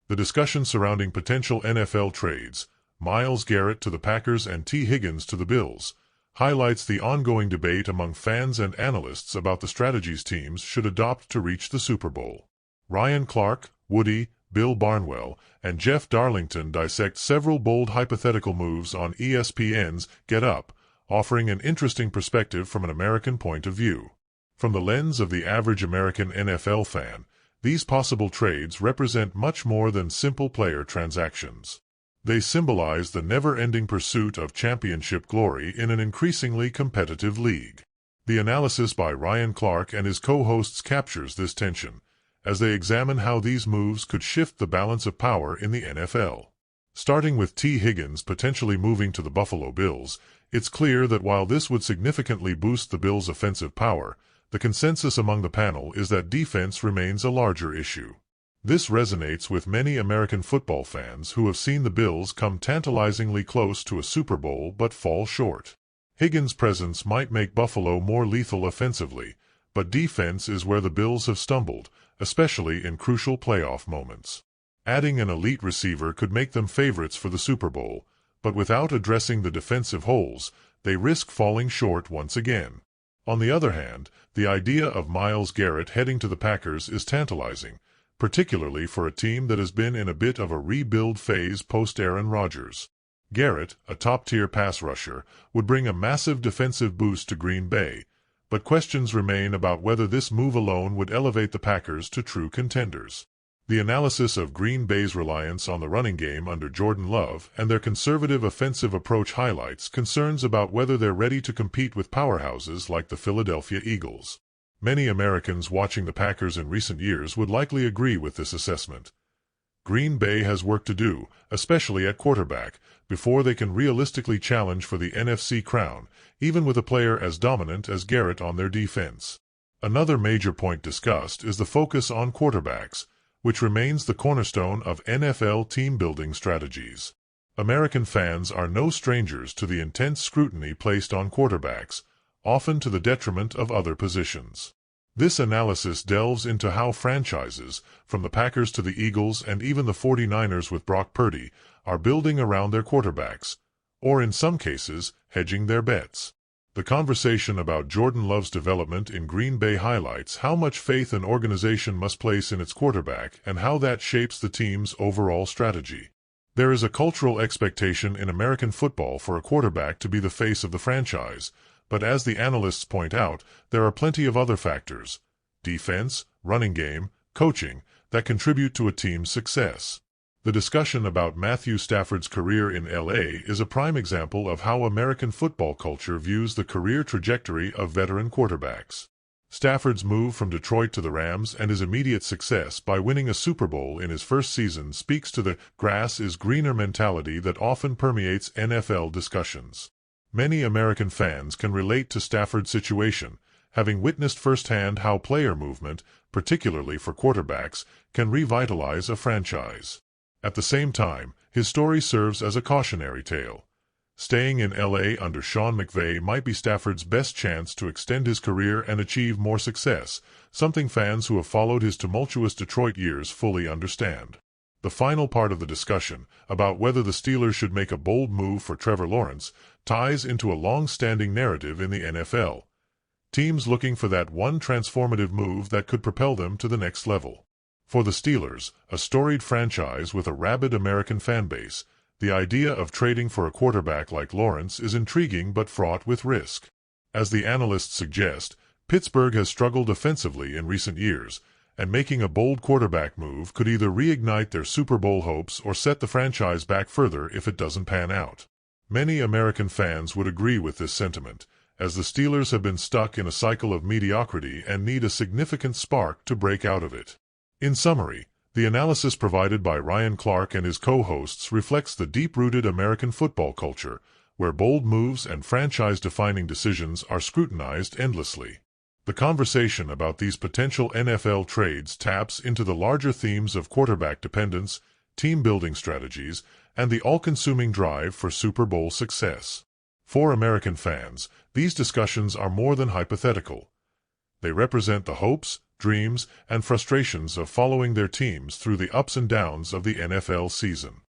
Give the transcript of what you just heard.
The discussion surrounding potential NFL trades, Myles Garrett to the Packers and Higgins to the Bills, highlights the ongoing debate among fans and analysts about the strategies teams should adopt to reach the Super Bowl. Ryan Clark, Woody, Bill Barnwell, and Jeff Darlington dissect several bold hypothetical moves on ESPN's Get Up, offering an interesting perspective from an American point of view. From the lens of the average American NFL fan, these possible trades represent much more than simple player transactions. They symbolize the never-ending pursuit of championship glory in an increasingly competitive league. The analysis by Ryan Clark and his co-hosts captures this tension, as they examine how these moves could shift the balance of power in the NFL. Starting with Higgins potentially moving to the Buffalo Bills, it's clear that while this would significantly boost the Bills' offensive power, the consensus among the panel is that defense remains a larger issue. This resonates with many American football fans who have seen the Bills come tantalizingly close to a Super Bowl but fall short. Higgins' presence might make Buffalo more lethal offensively, but defense is where the Bills have stumbled, especially in crucial playoff moments. Adding an elite receiver could make them favorites for the Super Bowl, but without addressing the defensive holes, they risk falling short once again. On the other hand, the idea of Myles Garrett heading to the Packers is tantalizing, particularly for a team that has been in a bit of a rebuild phase post-Aaron Rodgers. Garrett, a top-tier pass rusher, would bring a massive defensive boost to Green Bay, but questions remain about whether this move alone would elevate the Packers to true contenders. The analysis of Green Bay's reliance on the running game under Jordan Love and their conservative offensive approach highlights concerns about whether they're ready to compete with powerhouses like the Philadelphia Eagles. Many Americans watching the Packers in recent years would likely agree with this assessment. Green Bay has work to do, especially at quarterback, before they can realistically challenge for the NFC crown, even with a player as dominant as Garrett on their defense. Another major point discussed is the focus on quarterbacks, which remains the cornerstone of NFL team-building strategies. American fans are no strangers to the intense scrutiny placed on quarterbacks, often to the detriment of other positions. This analysis delves into how franchises, from the Packers to the Eagles and even the 49ers with Brock Purdy, are building around their quarterbacks, or in some cases, hedging their bets. The conversation about Jordan Love's development in Green Bay highlights how much faith an organization must place in its quarterback and how that shapes the team's overall strategy. There is a cultural expectation in American football for a quarterback to be the face of the franchise, but as the analysts point out, there are plenty of other factors – defense, running game, coaching – that contribute to a team's success. The discussion about Matthew Stafford's career in LA is a prime example of how American football culture views the career trajectory of veteran quarterbacks. Stafford's move from Detroit to the Rams and his immediate success by winning a Super Bowl in his first season speaks to the grass is greener mentality that often permeates NFL discussions. Many American fans can relate to Stafford's situation, having witnessed firsthand how player movement, particularly for quarterbacks, can revitalize a franchise. At the same time, his story serves as a cautionary tale. Staying in LA under Sean McVay might be Stafford's best chance to extend his career and achieve more success, something fans who have followed his tumultuous Detroit years fully understand. The final part of the discussion, about whether the Steelers should make a bold move for Trevor Lawrence, ties into a long-standing narrative in the NFL. Teams looking for that one transformative move that could propel them to the next level. For the Steelers, a storied franchise with a rabid American fanbase, the idea of trading for a quarterback like Lawrence is intriguing but fraught with risk. As the analysts suggest, Pittsburgh has struggled offensively in recent years, and making a bold quarterback move could either reignite their Super Bowl hopes or set the franchise back further if it doesn't pan out. Many American fans would agree with this sentiment, as the Steelers have been stuck in a cycle of mediocrity and need a significant spark to break out of it. In summary, the analysis provided by Ryan Clark and his co-hosts reflects the deep-rooted American football culture, where bold moves and franchise-defining decisions are scrutinized endlessly. The conversation about these potential NFL trades taps into the larger themes of quarterback dependence, team-building strategies, and the all-consuming drive for Super Bowl success. For American fans, these discussions are more than hypothetical. They represent the hopes, dreams, and frustrations of following their teams through the ups and downs of the NFL season.